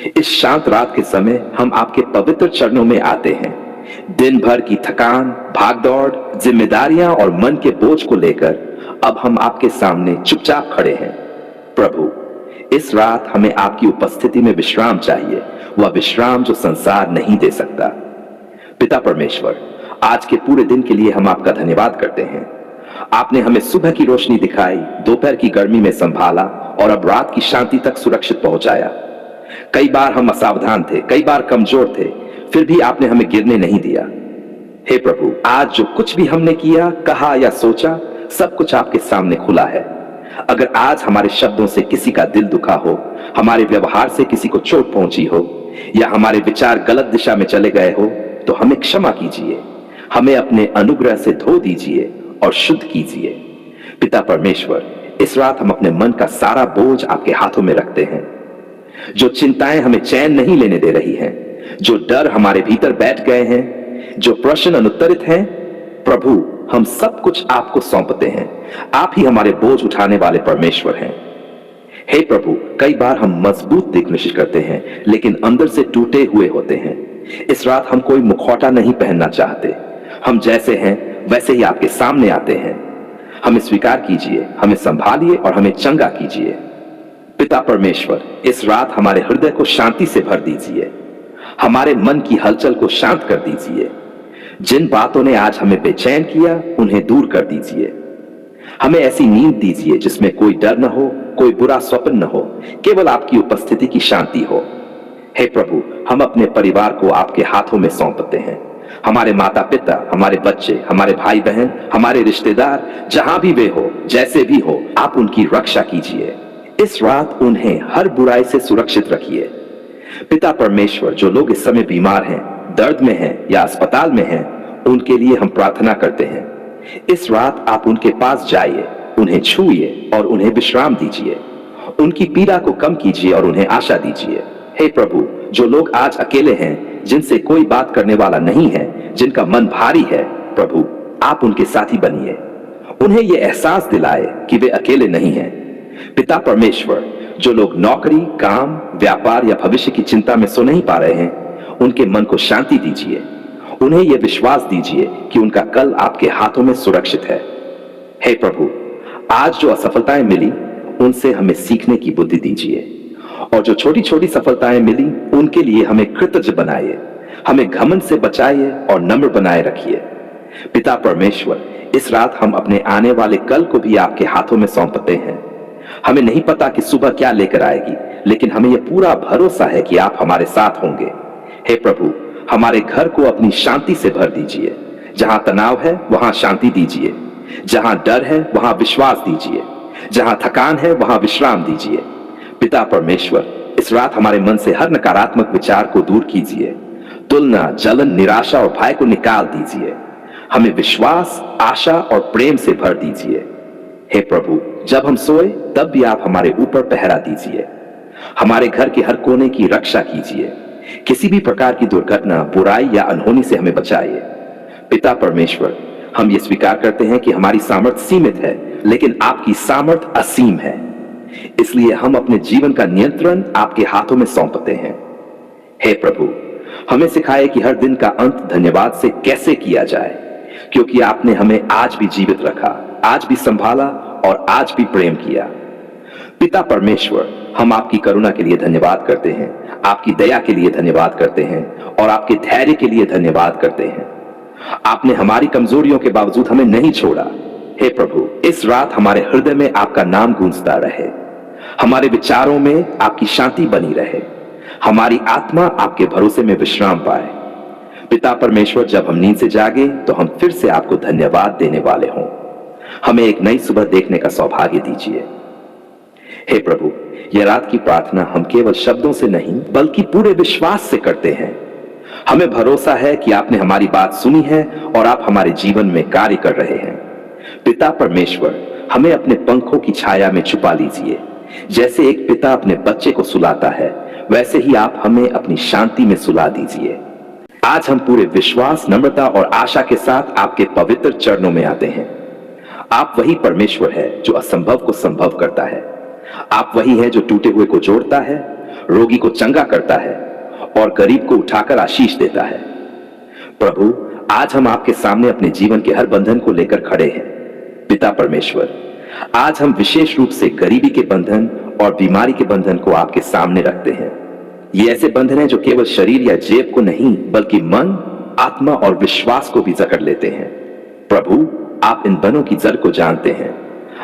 इस शांत रात के समय हम आपके पवित्र चरणों में आते हैं। दिन भर की थकान, भागदौड़, जिम्मेदारियां और मन के बोझ को लेकर अब हम आपके सामने चुपचाप खड़े हैं। प्रभु, इस रात हमें आपकी उपस्थिति में विश्राम चाहिए, वह विश्राम जो संसार नहीं दे सकता। पिता परमेश्वर, आज के पूरे दिन के लिए हम आपका धन्यवाद करते हैं। आपने हमें सुबह की रोशनी दिखाई, दोपहर की गर्मी में संभाला और अब रात की शांति तक सुरक्षित पहुंचाया। कई बार हम असावधान थे, कई बार कमजोर थे, फिर भी आपने हमें गिरने नहीं दिया। हे प्रभु, आज जो कुछ भी हमने किया, कहा या सोचा, सब कुछ आपके सामने खुला है। अगर आज हमारे शब्दों से किसी का दिल दुखा हो, हमारे व्यवहार से किसी को चोट पहुंची हो, या हमारे विचार गलत दिशा में चले गए हो, तो हमें क्षमा कीजिए, हमें अपने अनुग्रह से धो दीजिए और शुद्ध कीजिए। पिता परमेश्वर, इस रात हम अपने मन का सारा बोझ आपके हाथों में रखते हैं। जो चिंताएं हमें चैन नहीं लेने दे रही हैं, जो डर हमारे भीतर बैठ गए हैं, जो प्रश्न अनुत्तरित हैं, प्रभु, हम सब कुछ आपको सौंपते हैं। आप ही हमारे बोझ उठाने वाले परमेश्वर हैं। हे प्रभु, कई बार हम मजबूत दिखने की कोशिश करते हैं, लेकिन अंदर से टूटे हुए होते हैं। इस रात हम कोई मुखौटा नहीं पहनना चाहते। हम जैसे हैं वैसे ही आपके सामने आते हैं। हमें स्वीकार कीजिए, हमें संभालिए और हमें चंगा कीजिए। पिता परमेश्वर, इस रात हमारे हृदय को शांति से भर दीजिए, हमारे मन की हलचल को शांत कर दीजिए। जिन बातों ने आज हमें बेचैन किया, उन्हें दूर कर दीजिए। हमें ऐसी नींद दीजिए जिसमें कोई डर न हो, कोई बुरा स्वप्न न हो, केवल आपकी उपस्थिति की शांति हो। हे प्रभु, हम अपने परिवार को आपके हाथों में सौंपते हैं। हमारे माता पिता, हमारे बच्चे, हमारे भाई बहन, हमारे रिश्तेदार, जहां भी वे हो, जैसे भी हो, आप उनकी रक्षा कीजिए। इस रात उन्हें हर बुराई से सुरक्षित रखिए। पिता परमेश्वर, जो लोग इस समय बीमार हैं, दर्द में हैं या अस्पताल में हैं, उनके लिए हम प्रार्थना करते हैं। इस रात आप उनके पास जाइए, उन्हें छूइए और उन्हें विश्राम दीजिए। उनकी पीड़ा को कम कीजिए और उन्हें आशा दीजिए। हे प्रभु, जो लोग आज अकेले हैं, जिनसे कोई बात करने वाला नहीं है, जिनका मन भारी है, प्रभु, आप उनके साथी बनिए। उन्हें यह एहसास दिलाए कि वे अकेले नहीं हैं। पिता परमेश्वर, जो लोग नौकरी, काम, व्यापार या भविष्य की चिंता में सो नहीं पा रहे हैं, उनके मन को शांति दीजिए। उन्हें यह विश्वास दीजिए कि उनका कल आपके हाथों में सुरक्षित है। हे प्रभु, आज जो असफलताएं मिली, उनसे हमें सीखने की बुद्धि दीजिए, और जो छोटी छोटी सफलताएं मिली, उनके लिए हमें कृतज्ञ बनाइए। हमें घमंड से बचाइए और नम्र बनाए रखिए। पिता परमेश्वर, इस रात हम अपने आने वाले कल को भी आपके हाथों में सौंपते हैं। हमें नहीं पता कि सुबह क्या लेकर आएगी, लेकिन हमें यह पूरा भरोसा है कि आप हमारे साथ होंगे। हे प्रभु, हमारे घर को अपनी शांति से भर दीजिए। जहां तनाव है, वहां शांति दीजिए। जहां डर है, वहां विश्वास दीजिए। जहां थकान है, वहां विश्राम दीजिए। पिता परमेश्वर, इस रात हमारे मन से हर नकारात्मक विचार को दूर कीजिए। तुलना, जलन, निराशा और भय को निकाल दीजिए। हमें विश्वास, आशा और प्रेम से भर दीजिए। हे प्रभु, जब हम सोए तब भी आप हमारे ऊपर पहरा दीजिए। हमारे घर के हर कोने की रक्षा कीजिए। किसी भी प्रकार की दुर्घटना, बुराई या अनहोनी से हमें बचाइए। पिता परमेश्वर, हम ये स्वीकार करते हैं कि हमारी सामर्थ्य सीमित है, लेकिन आपकी सामर्थ्य असीम है। इसलिए हम अपने जीवन का नियंत्रण आपके हाथों में सौंपते हैं। हे प्रभु, हमें सिखाए कि हर दिन का अंत धन्यवाद से कैसे किया जाए, क्योंकि आपने हमें आज भी जीवित रखा, आज भी संभाला और आज भी प्रेम किया। पिता परमेश्वर, हम आपकी करुणा के लिए धन्यवाद करते हैं, आपकी दया के लिए धन्यवाद करते हैं और आपके धैर्य के लिए धन्यवाद करते हैं। आपने हमारी कमजोरियों के बावजूद हमें नहीं छोड़ा। हे प्रभु, इस रात हमारे हृदय में आपका नाम गूंजता रहे, हमारे विचारों में आपकी शांति बनी रहे, हमारी आत्मा आपके भरोसे में विश्राम पाए। पिता परमेश्वर, जब हम नींद से जागे तो हम फिर से आपको धन्यवाद देने वाले हों। हमें एक नई सुबह देखने का सौभाग्य दीजिए। हे प्रभु, यह रात की प्रार्थना हम केवल शब्दों से नहीं बल्कि पूरे विश्वास से करते हैं। हमें भरोसा है कि आपने हमारी बात सुनी है और आप हमारे जीवन में कार्य कर रहे हैं। पिता परमेश्वर, हमें अपने पंखों की छाया में छुपा लीजिए। जैसे एक पिता अपने बच्चे को सुलाता है, वैसे ही आप हमें अपनी शांति में सुला दीजिए। आज हम पूरे विश्वास, नम्रता और आशा के साथ आपके पवित्र चरणों में आते हैं। आप वही परमेश्वर है जो असंभव को संभव करता है। आप वही है जो टूटे हुए को जोड़ता है। रोगी को चंगा करता है और गरीब को उठाकर आशीष देता है। प्रभु, आज हम आपके सामने अपने जीवन के हर बंधन को लेकर खड़े हैं। पिता परमेश्वर, आज हम विशेष रूप से गरीबी के बंधन और बीमारी के बंधन को आपके सामने रखते हैं। ये ऐसे बंधन हैं जो केवल शरीर या जेब को नहीं बल्कि मन, आत्मा और विश्वास को भी जकड़ लेते हैं। प्रभु, आप इन बंधनों की जड़ को जानते हैं।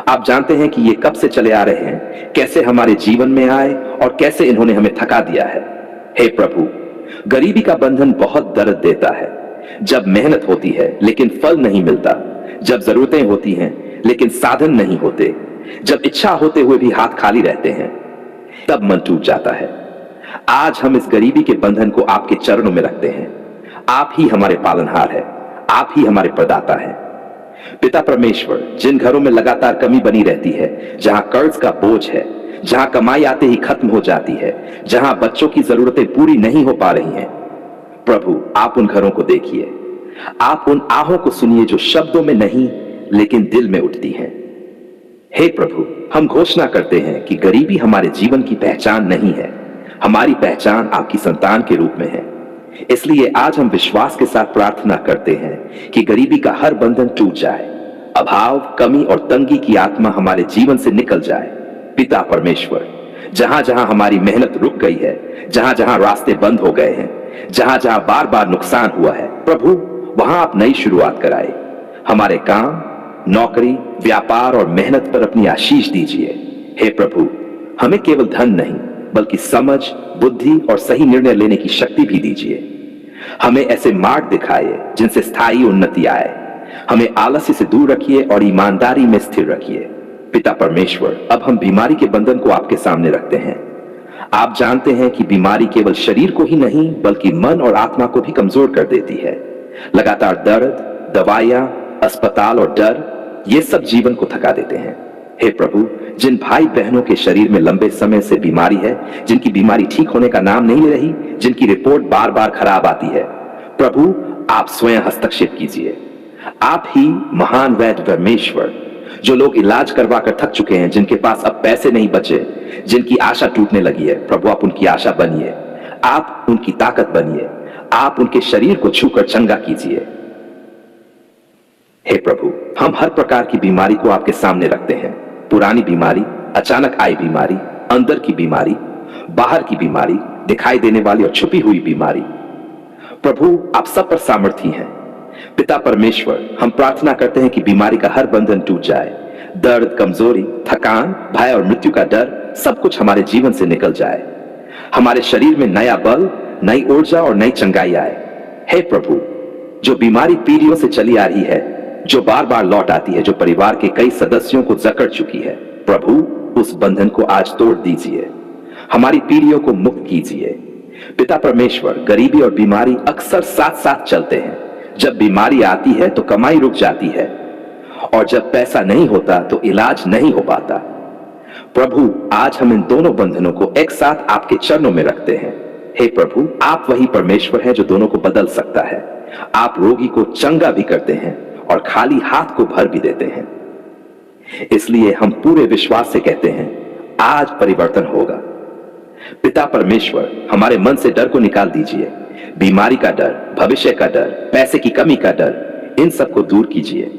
आप जानते हैं कि ये कब से चले आ रहे हैं, कैसे हमारे जीवन में आए और कैसे इन्होंने हमें थका दिया है। हे प्रभु, गरीबी का बंधन बहुत दर्द देता है। जब मेहनत होती है लेकिन फल नहीं मिलता, जब जरूरतें होती हैं लेकिन साधन नहीं होते, जब इच्छा होते हुए भी हाथ खाली रहते हैं, तब मन टूट जाता है। आज हम इस गरीबी के बंधन को आपके चरणों में रखते हैं। आप ही हमारे पालनहार हैं, आप ही हमारे प्रदाता हैं। पिता परमेश्वर, जिन घरों में लगातार कमी बनी रहती है, जहां कर्ज का बोझ है, जहां कमाई आते ही खत्म हो जाती है, जहां बच्चों की जरूरतें पूरी नहीं हो पा रही हैं, प्रभु आप उन घरों को देखिए। आप उन आहों को सुनिए जो शब्दों में नहीं लेकिन दिल में उठती हैं। हे प्रभु, हम घोषणा करते हैं कि गरीबी हमारे जीवन की पहचान नहीं है। हमारी पहचान आपकी संतान के रूप में है। इसलिए आज हम विश्वास के साथ प्रार्थना करते हैं कि गरीबी का हर बंधन टूट जाए, अभाव, कमी और तंगी की आत्मा हमारे जीवन से निकल जाए। पिता परमेश्वर, जहां जहां हमारी मेहनत रुक गई है, जहां जहां रास्ते बंद हो गए हैं, जहां जहां बार बार नुकसान हुआ है, प्रभु वहां आप नई शुरुआत कराए। हमारे काम, नौकरी, व्यापार और मेहनत पर अपनी आशीष दीजिए। हे प्रभु, हमें केवल धन नहीं बल्कि समझ, बुद्धि और सही निर्णय लेने की शक्ति भी दीजिए। हमें ऐसे मार्ग दिखाइए जिनसे स्थायी उन्नति आए। हमें आलस्य से दूर रखिए और ईमानदारी में स्थिर रखिए। पिता परमेश्वर, अब हम बीमारी के बंधन को आपके सामने रखते हैं। आप जानते हैं कि बीमारी केवल शरीर को ही नहीं बल्कि मन और आत्मा को भी कमजोर कर देती है। लगातार दर्द, दवाइयां, अस्पताल और डर, ये सब जीवन को थका देते हैं। हे प्रभु, जिन भाई बहनों के शरीर में लंबे समय से बीमारी है, जिनकी बीमारी ठीक होने का नाम नहीं ले रही, जिनकी रिपोर्ट बार बार खराब आती है, प्रभु आप स्वयं हस्तक्षेप कीजिए। आप ही महान वैद्य परमेश्वर, जो लोग इलाज करवा कर थक चुके हैं, जिनके पास अब पैसे नहीं बचे, जिनकी आशा टूटने लगी है, प्रभु आप उनकी आशा बनिए। आप उनकी ताकत बनिए। आप उनके शरीर को छूकर चंगा कीजिए। हे प्रभु, हम हर प्रकार की बीमारी को आपके सामने रखते हैं। पुरानी बीमारी, अचानक आई बीमारी, अंदर की बीमारी, बाहर की बीमारी, दिखाई देने वाली और छुपी हुई बीमारी, प्रभु आप सब पर सामर्थी हैं। पिता परमेश्वर, हम प्रार्थना करते हैं कि बीमारी का हर बंधन टूट जाए। दर्द, कमजोरी, थकान, भय और मृत्यु का डर, सब कुछ हमारे जीवन से निकल जाए। हमारे शरीर में नया बल, नई ऊर्जा और नई चंगाई आए। हे प्रभु, जो बीमारी पीढ़ियों से चली आ रही है, जो बार बार लौट आती है, जो परिवार के कई सदस्यों को जकड़ चुकी है, प्रभु उस बंधन को आज तोड़ दीजिए। हमारी पीढ़ियों को मुक्त कीजिए। पिता परमेश्वर, गरीबी और बीमारी अक्सर साथ साथ चलते हैं। जब बीमारी आती है तो कमाई रुक जाती है और जब पैसा नहीं होता तो इलाज नहीं हो पाता। प्रभु, आज हम इन दोनों बंधनों को एक साथ आपके चरणों में रखते हैं। हे प्रभु, आप वही परमेश्वर हैं जो दोनों को बदल सकता है। आप रोगी को चंगा भी करते हैं और खाली हाथ को भर भी देते हैं। इसलिए हम पूरे विश्वास से कहते हैं, आज परिवर्तन होगा। पिता परमेश्वर, हमारे मन से डर को निकाल दीजिए। बीमारी का डर, भविष्य का डर, पैसे की कमी का डर, इन सब को दूर कीजिए।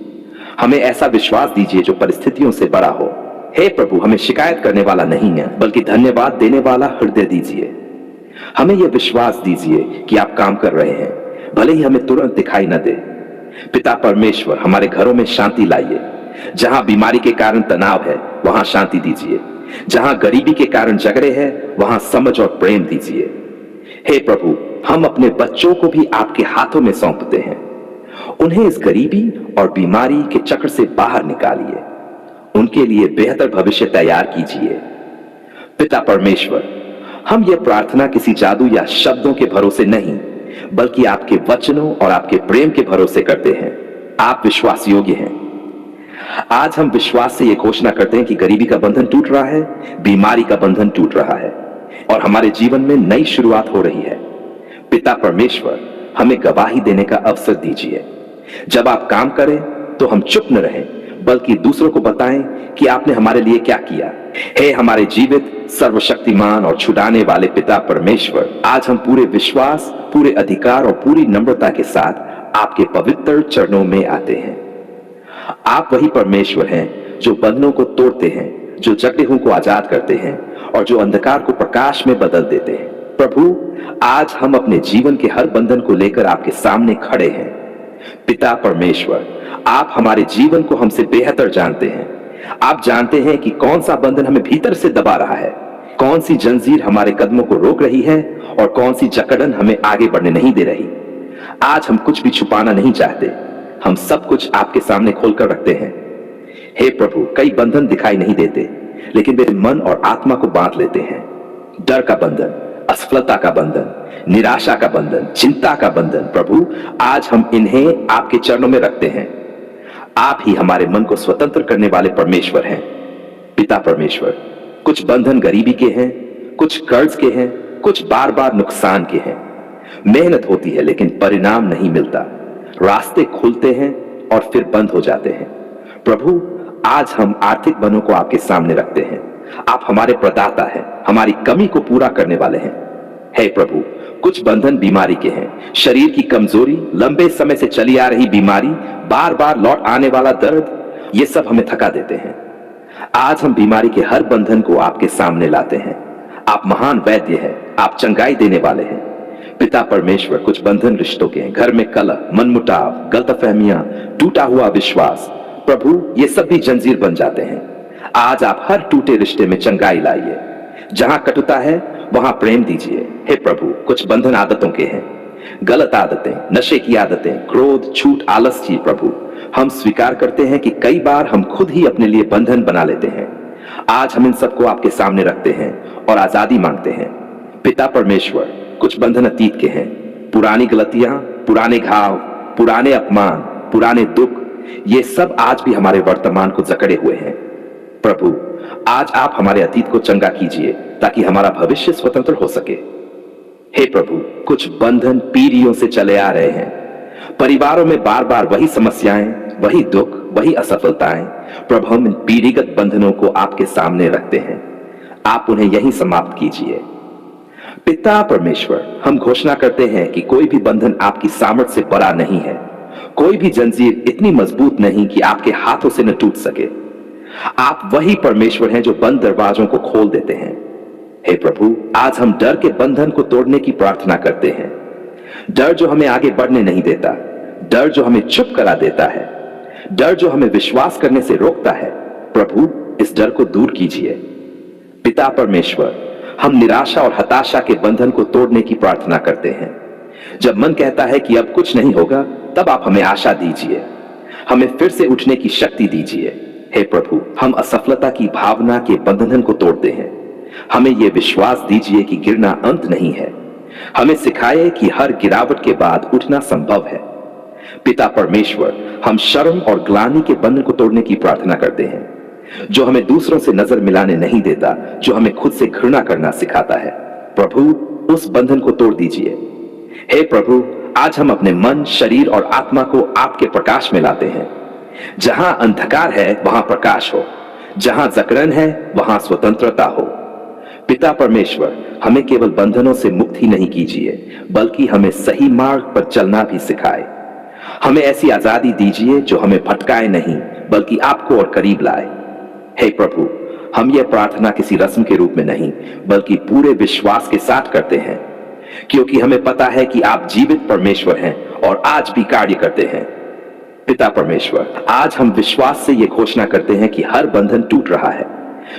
हमें ऐसा विश्वास दीजिए जो परिस्थितियों से बड़ा हो। हे प्रभु, हमें शिकायत करने वाला नहीं है बल्कि धन्यवाद देने वाला हृदय दीजिए। हमें यह विश्वास दीजिए कि आप काम कर रहे हैं, भले ही हमें तुरंत दिखाई न दे। पिता परमेश्वर, हमारे घरों में शांति लाइए। जहां बीमारी के कारण तनाव है, वहां शांति दीजिए। जहां गरीबी के कारण झगड़े हैं, वहां समझ और प्रेम दीजिए। हे प्रभु, हम अपने बच्चों को भी आपके हाथों में सौंपते हैं। उन्हें इस गरीबी और बीमारी के चक्र से बाहर निकालिए। उनके लिए बेहतर भविष्य तैयार कीजिए। पिता परमेश्वर, हम यह प्रार्थना किसी जादू या शब्दों के भरोसे नहीं बल्कि आपके वचनों और आपके प्रेम के भरोसे करते हैं। आप विश्वास योग्य हैं। आज हम विश्वास से यह घोषणा करते हैं कि गरीबी का बंधन टूट रहा है, बीमारी का बंधन टूट रहा है और हमारे जीवन में नई शुरुआत हो रही है। पिता परमेश्वर, हमें गवाही देने का अवसर दीजिए। जब आप काम करें तो हम चुप न रहें बल्कि दूसरों को बताएं कि आपने हमारे लिए क्या किया। हे हमारे जीवित, सर्वशक्तिमान और छुड़ाने वाले पिता परमेश्वर, आज हम पूरे विश्वास, पूरे अधिकार और पूरी नम्रता के साथ आपके पवित्र चरणों में आते हैं। आप वही परमेश्वर हैं जो बंधनों को तोड़ते हैं, जो जकड़े हुओं को आजाद करते हैं और जो अंधकार को प्रकाश में बदल देते हैं। प्रभु, आज हम अपने जीवन के हर बंधन को लेकर आपके सामने खड़े हैं। पिता परमेश्वर, आप हमारे जीवन को हमसे बेहतर जानते हैं। आप जानते हैं कि कौन सा बंधन हमें भीतर से दबा रहा है, कौन सी जंजीर हमारे कदमों को रोक रही है और कौन सी जकड़न हमें आगे बढ़ने नहीं दे रही। आज हम कुछ भी छुपाना नहीं चाहते, हम सब कुछ आपके सामने खोलकर रखते हैं। हे प्रभु, कई बंधन दिखाई नहीं देते, लेकिन वे मन और आत्मा को बांध लेते हैं। डर का बंधन, असफलता का बंधन, निराशा का बंधन, चिंता का बंधन। प्रभु, आज हम इन्हें आपके चरणों में रखते हैं। आप ही हमारे मन को स्वतंत्र करने वाले परमेश्वर हैं। पिता परमेश्वर, कुछ बंधन गरीबी के हैं, कुछ कर्ज के हैं, कुछ बार बार नुकसान के हैं। मेहनत होती है लेकिन परिणाम नहीं मिलता, रास्ते खुलते हैं और फिर बंद हो जाते हैं। प्रभु, आज हम आर्थिक बंधनों को आपके सामने रखते हैं। आप हमारे प्रदाता हैं, हमारी कमी को पूरा करने वाले हैं। हे प्रभु, कुछ बंधन बीमारी के हैं, शरीर की कमजोरी, लंबे समय से चली आ रही बीमारी, बार बार लौट आने वाला दर्द, ये सब हमें थका देते हैं। आज हम बीमारी के हर बंधन को आपके सामने लाते हैं। आप महान वैद्य हैं, आप चंगाई देने वाले हैं। पिता परमेश्वर, कुछ बंधन रिश्तों के हैं, घर में कलह, मनमुटाव, गलतफहमियां, टूटा हुआ विश्वास। प्रभु, ये सब भी जंजीर बन जाते हैं। आज आप हर टूटे रिश्ते में चंगाई लाइए। जहां कटुता है वहां प्रेम दीजिए। हे प्रभु, कुछ बंधन आदतों के हैं, गलत आदतें, नशे की आदतें, क्रोध, झूठ, आलस्य। प्रभु, हम स्वीकार करते हैं कि कई बार हम खुद ही अपने लिए बंधन बना लेते हैं। आज हम इन सबको आपके सामने रखते हैं और आजादी मांगते हैं। पिता परमेश्वर, कुछ बंधन अतीत के हैं, पुरानी गलतियां, पुराने घाव, पुराने अपमान, पुराने दुख, ये सब आज भी हमारे वर्तमान को जकड़े हुए हैं। प्रभु, आज आप हमारे अतीत को चंगा कीजिए ताकि हमारा भविष्य स्वतंत्र हो सके। हे प्रभु, कुछ बंधन पीढ़ियों से चले आ रहे हैं, परिवारों में बार बार वही समस्याएं, वही दुख, वही असफलताएं। प्रभु, हम इन पीढ़ीगत बंधनों को आपके सामने रखते हैं। आप उन्हें यहीं समाप्त कीजिए। पिता परमेश्वर, हम घोषणा करते हैं कि कोई भी बंधन आपकी सामर्थ्य से बड़ा नहीं है, कोई भी जंजीर इतनी मजबूत नहीं कि आपके हाथों से न टूट सके। आप वही परमेश्वर हैं जो बंद दरवाजों को खोल देते हैं। हे प्रभु, आज हम डर के बंधन को तोड़ने की प्रार्थना करते हैं। डर जो हमें आगे बढ़ने नहीं देता, डर जो हमें चुप करा देता है, डर जो हमें विश्वास करने से रोकता है। प्रभु, इस डर को दूर कीजिए। पिता परमेश्वर, हम निराशा और हताशा के बंधन को तोड़ने की प्रार्थना करते हैं। जब मन कहता है कि अब कुछ नहीं होगा, तब आप हमें आशा दीजिए, हमें फिर से उठने की शक्ति दीजिए। हे प्रभु, हम असफलता की भावना के बंधन को तोड़ते हैं। हमें यह विश्वास दीजिए कि गिरना अंत नहीं है। हमें सिखाए कि हर गिरावट के बाद उठना संभव है। पिता परमेश्वर, हम शर्म और ग्लानि के बंधन को तोड़ने की प्रार्थना करते हैं, जो हमें दूसरों से नजर मिलाने नहीं देता, जो हमें खुद से घृणा करना सिखाता है। प्रभु, उस बंधन को तोड़ दीजिए। हे प्रभु, आज हम अपने मन, शरीर और आत्मा को आपके प्रकाश में लाते हैं। जहां अंधकार है वहां प्रकाश हो, जहां जकड़न है वहां स्वतंत्रता हो। पिता परमेश्वर, हमें केवल बंधनों से मुक्त ही नहीं कीजिए, बल्कि हमें सही मार्ग पर चलना भी सिखाए। हमें ऐसी आजादी दीजिए जो हमें भटकाए नहीं, बल्कि आपको और करीब लाए। हे प्रभु, हम यह प्रार्थना किसी रस्म के रूप में नहीं, बल्कि पूरे विश्वास के साथ करते हैं, क्योंकि हमें पता है कि आप जीवित परमेश्वर हैं और आज भी कार्य करते हैं। पिता परमेश्वर, आज हम विश्वास से यह घोषणा करते हैं कि हर बंधन टूट रहा है।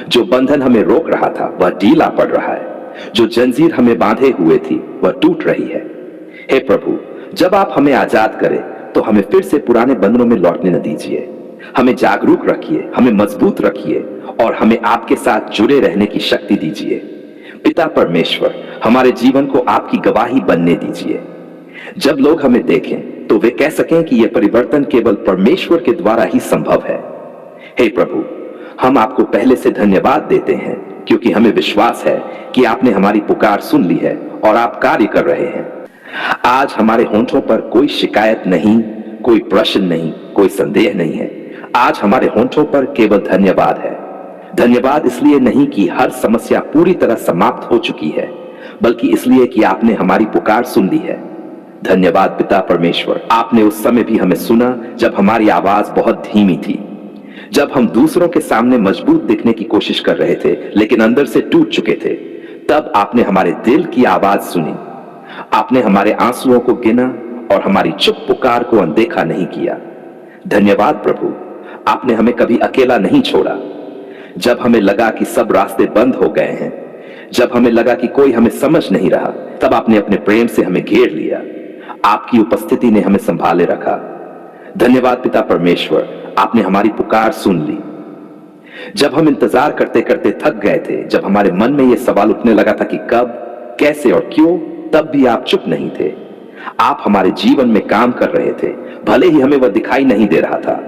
जो बंधन हमें रोक रहा था वह ढीला पड़ रहा है, जो जंजीर हमें बांधे हुए थी वह टूट रही है। हे प्रभु, जब आप हमें आजाद करें तो हमें फिर से पुराने बंधनों में लौटने न दीजिए। हमें जागरूक रखिए, हमें मजबूत रखिए और हमें आपके साथ जुड़े रहने की शक्ति दीजिए। पिता परमेश्वर, हमारे जीवन को आपकी गवाही बनने दीजिए। जब लोग हमें देखें तो वे कह सकें कि यह परिवर्तन केवल परमेश्वर के द्वारा ही संभव है। हे प्रभु, हम आपको पहले से धन्यवाद देते हैं, क्योंकि हमें विश्वास है कि आपने हमारी पुकार सुन ली है और आप कार्य कर रहे हैं। आज हमारे होंठों पर कोई शिकायत नहीं, कोई प्रश्न नहीं, कोई संदेह नहीं है। आज हमारे होंठों पर केवल धन्यवाद है। धन्यवाद इसलिए नहीं कि हर समस्या पूरी तरह समाप्त हो चुकी है, बल्कि इसलिए कि आपने हमारी पुकार सुन ली है। धन्यवाद पिता परमेश्वर, आपने उस समय भी हमें सुना जब हमारी आवाज बहुत धीमी थी, जब हम दूसरों के सामने मजबूत दिखने की कोशिश कर रहे थे लेकिन अंदर से टूट चुके थे। तब आपने हमारे दिल की आवाज सुनी, आपने हमारे आंसुओं को गिना और हमारी चुप पुकार को अनदेखा नहीं किया। धन्यवाद प्रभु, आपने हमें कभी अकेला नहीं छोड़ा। जब हमें लगा कि सब रास्ते बंद हो गए हैं, जब हमें लगा कि कोई हमें समझ नहीं रहा, तब आपने अपने प्रेम से हमें घेर लिया। आपकी उपस्थिति ने हमें संभाले रखा। धन्यवाद पिता परमेश्वर, आपने हमारी पुकार सुन ली। जब हम इंतजार करते करते थक गए थे, जब हमारे मन में यह सवाल उठने लगा था कि कब, कैसे और क्यों, तब भी आप चुप नहीं थे। आप हमारे जीवन में काम कर रहे थे, भले ही हमें वह दिखाई नहीं दे रहा था।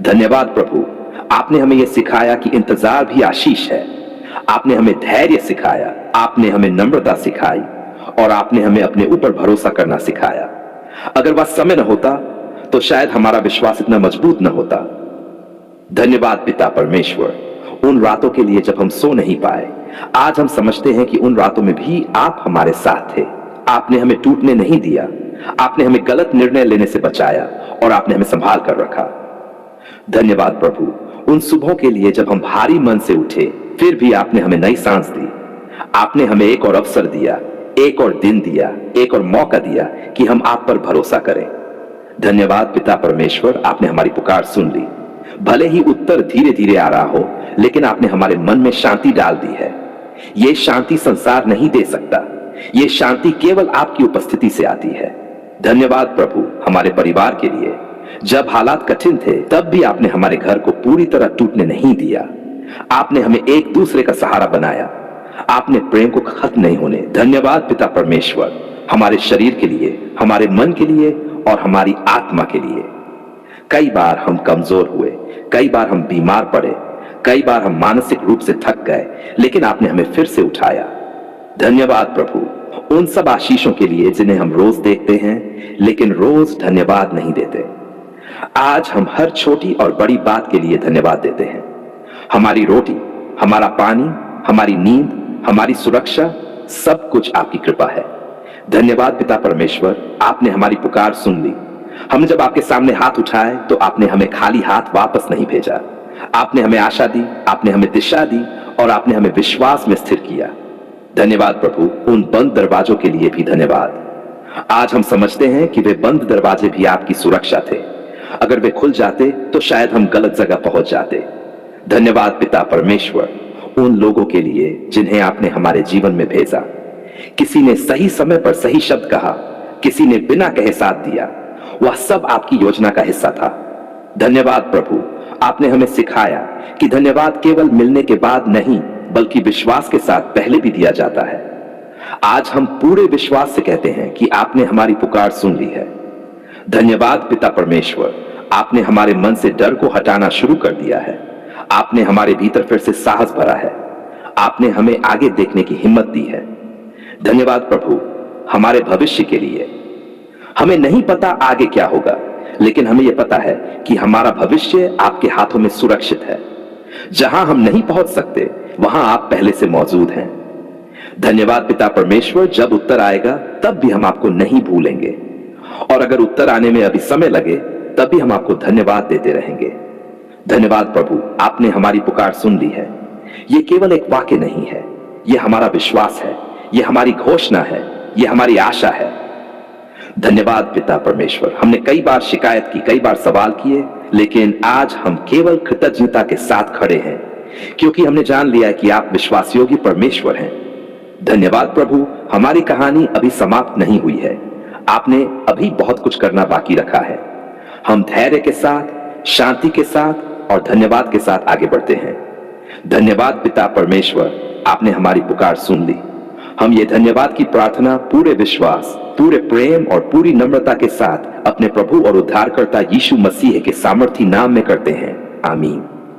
धन्यवाद प्रभु, आपने हमें यह सिखाया कि इंतजार भी आशीष है। आपने हमें धैर्य सिखाया, आपने हमें नम्रता सिखाई और आपने हमें अपने ऊपर भरोसा करना सिखाया। अगर वह समय न होता तो शायद हमारा विश्वास इतना मजबूत न होता। धन्यवाद पिता परमेश्वर, उन रातों के लिए जब हम सो नहीं पाए। आज हम समझते हैं कि उन रातों में भी आप हमारे साथ थे। आपने हमें टूटने नहीं दिया, आपने हमें गलत निर्णय लेने से बचाया और आपने हमें संभाल कर रखा। धन्यवाद प्रभु, उन सुबहों के लिए जब हम भारी मन से उठे, फिर भी आपने हमें नई सांस दी। आपने हमें एक और अवसर दिया, एक और दिन दिया, एक और मौका दिया कि हम आप पर भरोसा करें। धन्यवाद पिता परमेश्वर, आपने हमारी पुकार सुन ली। भले ही उत्तर धीरे धीरे आ रहा हो, लेकिन आपने हमारे मन में शांति डाल दी है। यह शांति संसार नहीं दे सकता, यह शांति केवल आपकी उपस्थिति से आती है। धन्यवाद प्रभु, हमारे परिवार के लिए जब हालात कठिन थे, तब भी आपने हमारे घर को पूरी तरह टूटने नहीं दिया। आपने हमें एक दूसरे का सहारा बनाया, आपने प्रेम को खत्म नहीं होने। धन्यवाद पिता परमेश्वर, हमारे शरीर के लिए, हमारे मन के लिए और हमारी आत्मा के लिए। कई बार हम कमजोर हुए, कई बार हम बीमार पड़े, कई बार हम मानसिक रूप से थक गए, लेकिन आपने हमें फिर से उठाया। धन्यवाद प्रभु, उन सब आशीषों के लिए जिन्हें हम रोज देखते हैं लेकिन रोज धन्यवाद नहीं देते। आज हम हर छोटी और बड़ी बात के लिए धन्यवाद देते हैं। हमारी रोटी, हमारा पानी, हमारी नींद, हमारी सुरक्षा, सब कुछ आपकी कृपा है। धन्यवाद पिता परमेश्वर, आपने हमारी पुकार सुन ली। हमने जब आपके सामने हाथ उठाए तो आपने हमें खाली हाथ वापस नहीं भेजा। आपने हमें आशा दी, आपने हमें दिशा दी और आपने हमें विश्वास में स्थिर किया। धन्यवाद प्रभु, उन बंद दरवाजों के लिए भी धन्यवाद। आज हम समझते हैं कि वे बंद दरवाजे भी आपकी सुरक्षा थे। अगर वे खुल जाते तो शायद हम गलत जगह पहुंच जाते। धन्यवाद पिता परमेश्वर, उन लोगों के लिए जिन्हें आपने हमारे जीवन में भेजा। किसी ने सही समय पर सही शब्द कहा, किसी ने बिना कहे साथ दिया। वह सब आपकी योजना का हिस्सा था। धन्यवाद प्रभु, आपने हमें सिखाया कि धन्यवाद केवल मिलने के बाद नहीं, बल्कि विश्वास के साथ पहले भी दिया जाता है। आज हम पूरे विश्वास से कहते हैं कि आपने हमारी पुकार सुन ली है। धन्यवाद पिता परमेश्वर, आपने हमारे मन से डर को हटाना शुरू कर दिया है। आपने हमारे भीतर फिर से साहस भरा है। आपने हमें आगे देखने की हिम्मत दी है। धन्यवाद प्रभु, हमारे भविष्य के लिए। हमें नहीं पता आगे क्या होगा, लेकिन हमें यह पता है कि हमारा भविष्य आपके हाथों में सुरक्षित है। जहां हम नहीं पहुंच सकते, वहां आप पहले से मौजूद हैं। धन्यवाद पिता परमेश्वर, जब उत्तर आएगा तब भी हम आपको नहीं भूलेंगे, और अगर उत्तर आने में अभी समय लगे तब भी हम आपको धन्यवाद देते रहेंगे। धन्यवाद प्रभु, आपने हमारी पुकार सुन ली है। यह केवल एक वाक्य नहीं है, यह हमारा विश्वास है, यह हमारी घोषणा है, यह हमारी आशा है। धन्यवाद पिता परमेश्वर, हमने कई बार शिकायत की, कई बार सवाल किए, लेकिन आज हम केवल कृतज्ञता के साथ खड़े हैं, क्योंकि हमने जान लिया कि आप विश्वासयोग्य परमेश्वर हैं। धन्यवाद प्रभु, हमारी कहानी अभी समाप्त नहीं हुई है। आपने अभी बहुत कुछ करना बाकी रखा है। हम धैर्य के साथ, शांति के साथ और धन्यवाद के साथ आगे बढ़ते हैं। धन्यवाद पिता परमेश्वर, आपने हमारी पुकार सुन ली। हम ये धन्यवाद की प्रार्थना पूरे विश्वास, पूरे प्रेम और पूरी नम्रता के साथ अपने प्रभु और उद्धारकर्ता यीशु मसीह के सामर्थी नाम में करते हैं। आमीन।